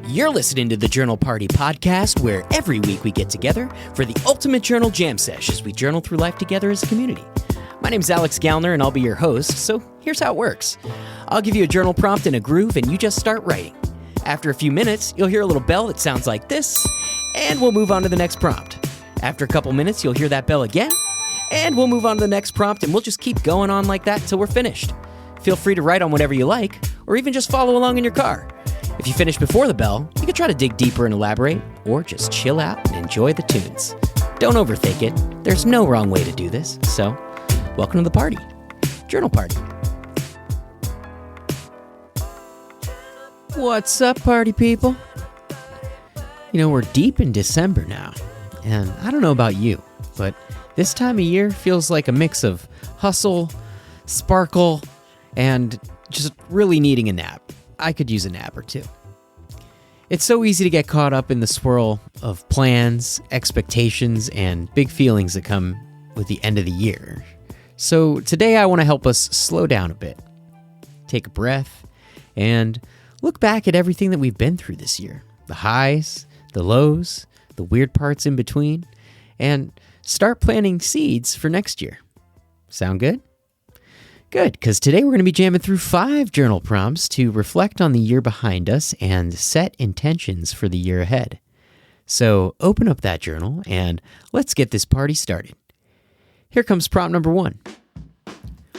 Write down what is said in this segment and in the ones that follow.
You're listening to the Journal Party Podcast, where every week we get together for the ultimate journal jam sesh as we journal through life together as a community. My name's Alex Gallner, and I'll be your host, so here's how it works. I'll give you a journal prompt and a groove, and you just start writing. After a few minutes, you'll hear a little bell that sounds like this, and we'll move on to the next prompt. After a couple minutes, you'll hear that bell again, and we'll move on to the next prompt, and we'll just keep going on like that till we're finished. Feel free to write on whatever you like, or even just follow along in your car. If you finish before the bell, you can try to dig deeper and elaborate, or just chill out and enjoy the tunes. Don't overthink it. There's no wrong way to do this, so welcome to the party. Journal Party. What's up, party people? You know, we're deep in December now, and I don't know about you, but this time of year feels like a mix of hustle, sparkle, and just really needing a nap. I could use a nap or two. It's so easy to get caught up in the swirl of plans, expectations, and big feelings that come with the end of the year. So today I want to help us slow down a bit, take a breath, and look back at everything that we've been through this year. The highs, the lows, the weird parts in between, and start planting seeds for next year. Sound good? Good, because today we're going to be jamming through 5 journal prompts to reflect on the year behind us and set intentions for the year ahead. So open up that journal and let's get this party started. Here comes prompt number 1.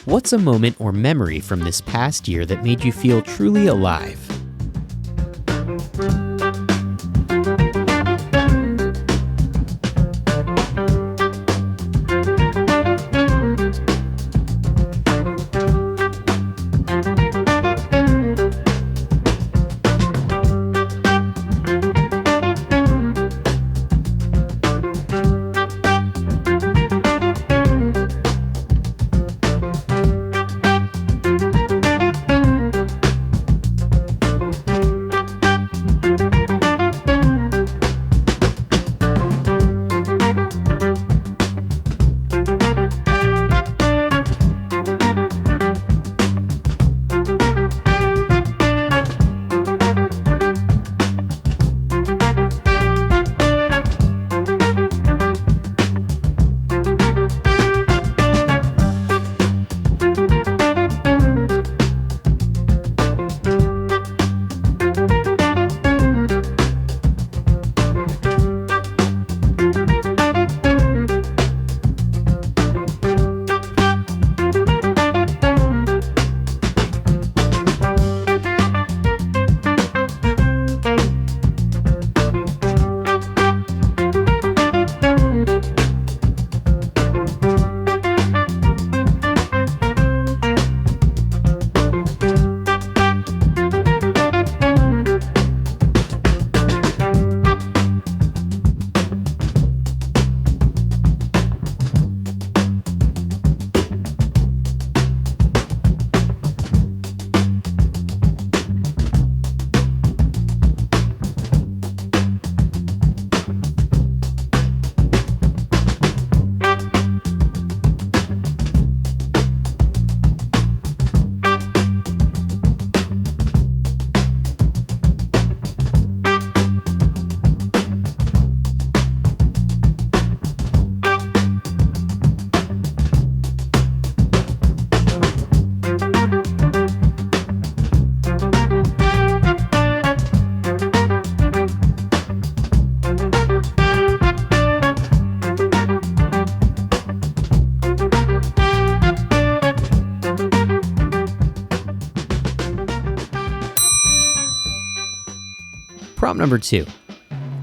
What's a moment or memory from this past year that made you feel truly alive? Prompt number 2.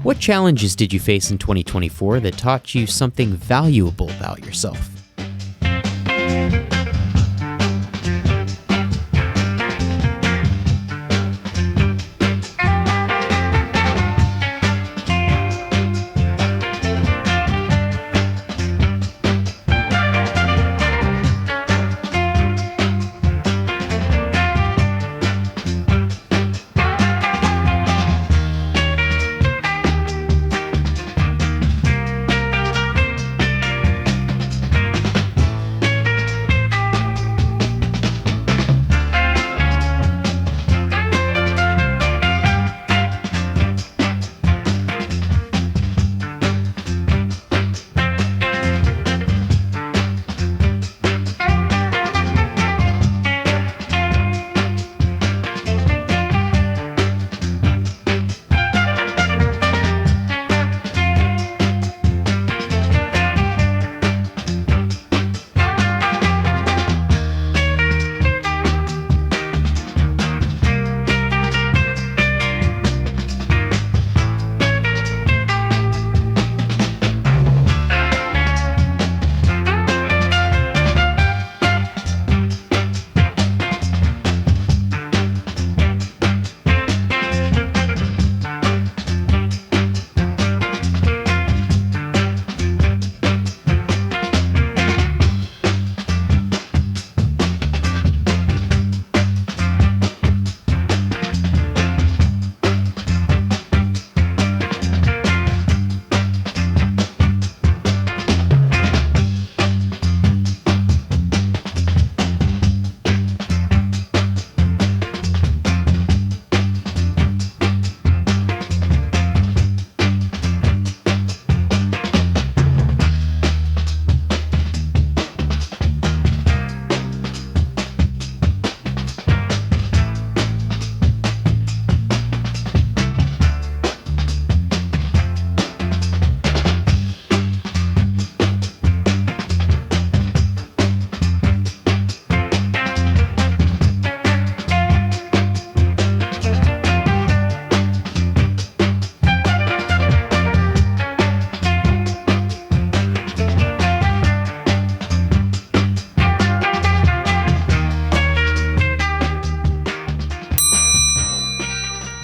What challenges did you face in 2024 that taught you something valuable about yourself?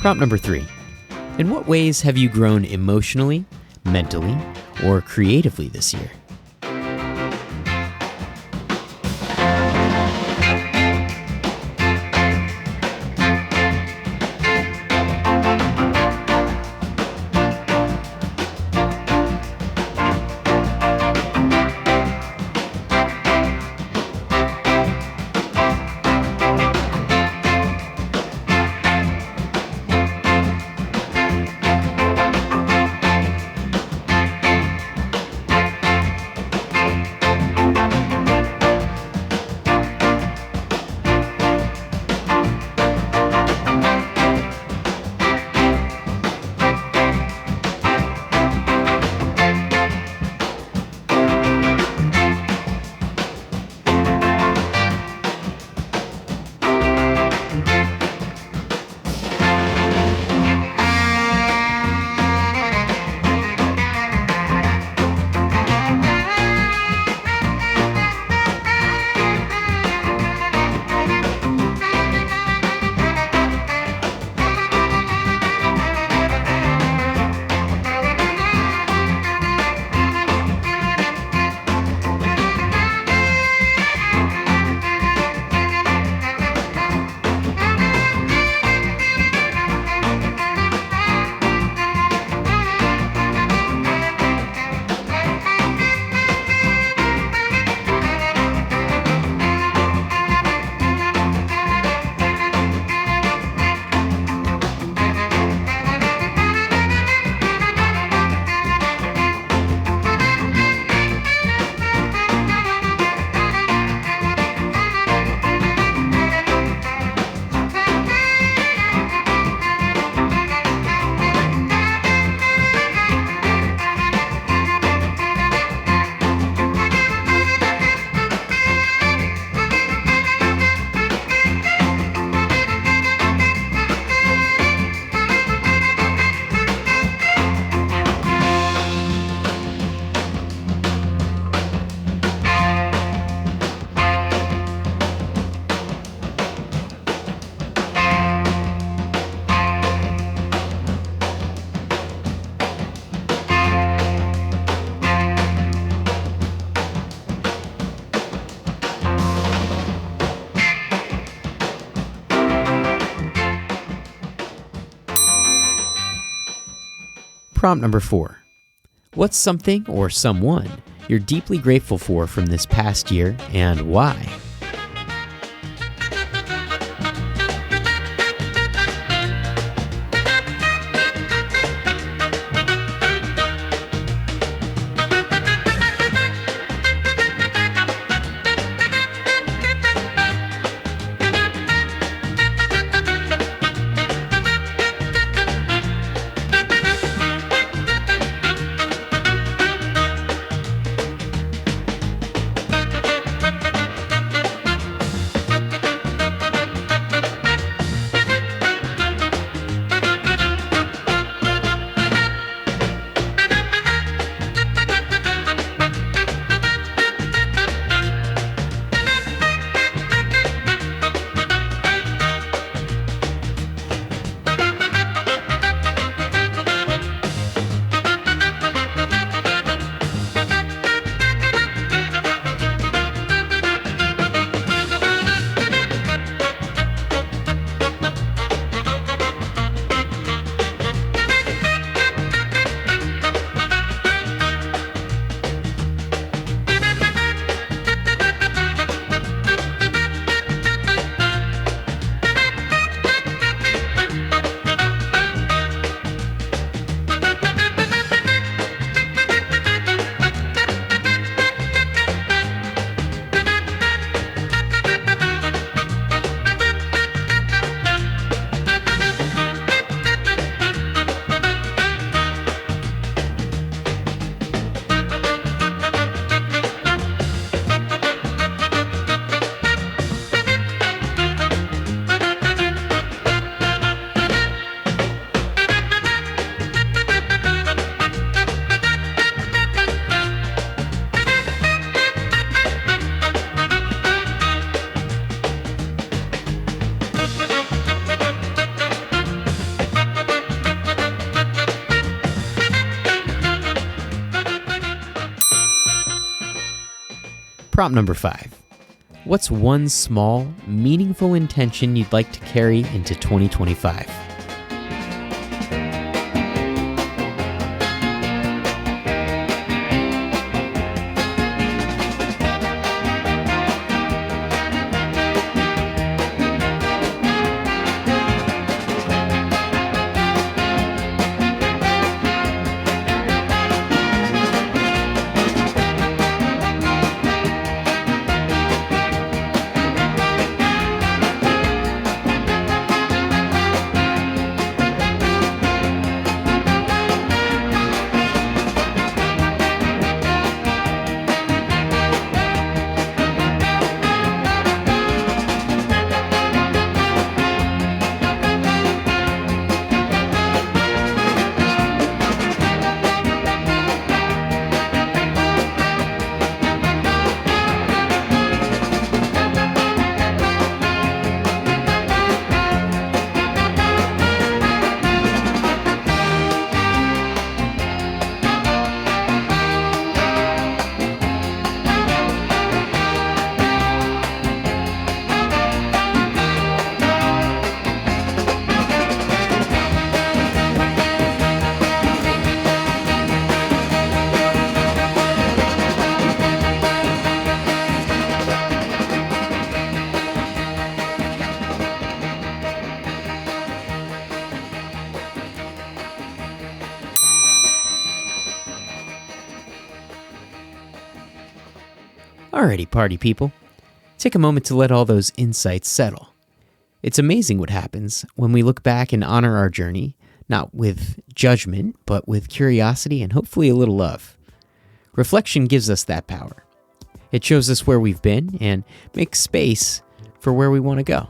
Prompt number 3. In what ways have you grown emotionally, mentally, or creatively this year? Prompt number 4. What's something or someone you're deeply grateful for from this past year and why? Prompt number 5. What's one small, meaningful intention you'd like to carry into 2025? Alrighty, party people. Take a moment to let all those insights settle. It's amazing what happens when we look back and honor our journey, not with judgment, but with curiosity and hopefully a little love. Reflection gives us that power. It shows us where we've been and makes space for where we want to go.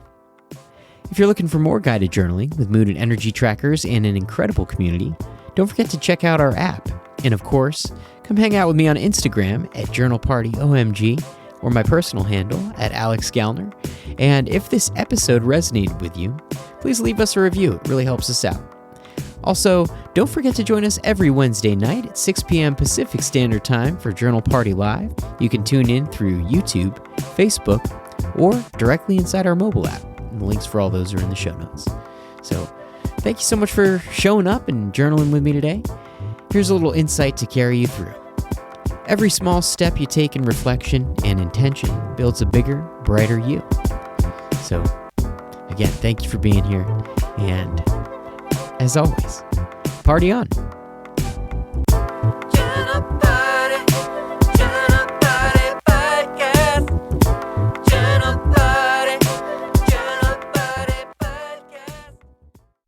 If you're looking for more guided journaling with mood and energy trackers and an incredible community, don't forget to check out our app. And of course, come hang out with me on Instagram at JournalPartyOMG or my personal handle at Alex Gallner. And if this episode resonated with you, please leave us a review. It really helps us out. Also, don't forget to join us every Wednesday night at 6 p.m. Pacific Standard Time for Journal Party Live. You can tune in through YouTube, Facebook, or directly inside our mobile app. And the links for all those are in the show notes. So, thank you so much for showing up and journaling with me today. Here's a little insight to carry you through. Every small step you take in reflection and intention builds a bigger, brighter you. So, again, thank you for being here. And as always, party on.